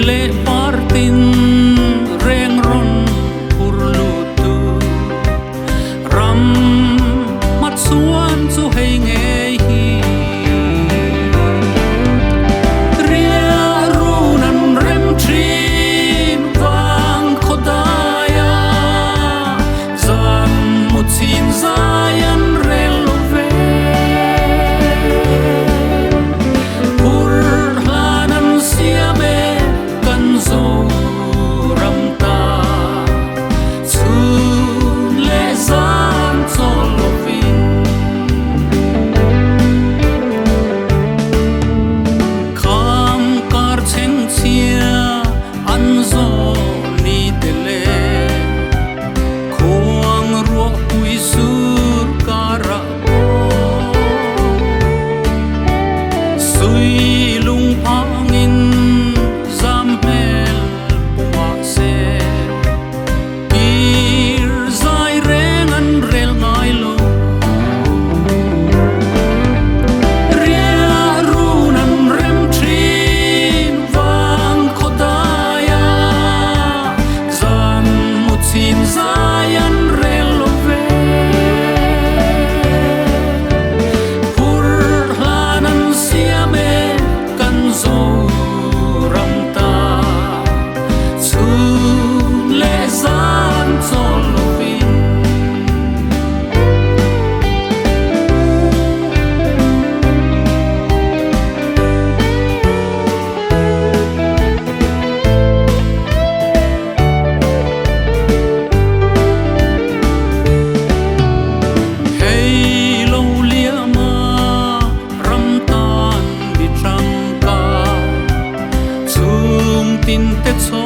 le partin reng ron purlutu ram mat suan chu hei nge hi ria runan rem trin wang khodaya zan mutin zayan relove pur hanan siame kan zo ramta chun le zan cholovin kham kar cheng chia an zo ni tele khuang ro pui sur kara sui lung phangin zam hel puwa se ir zai reng an rel ngai lo ria runan rem trin wang khodaya zan mutin zayan relove pur hanan siame kan zo ramta chun le zan cholovin hei lo liama ramtan bi trangka chung tin te cho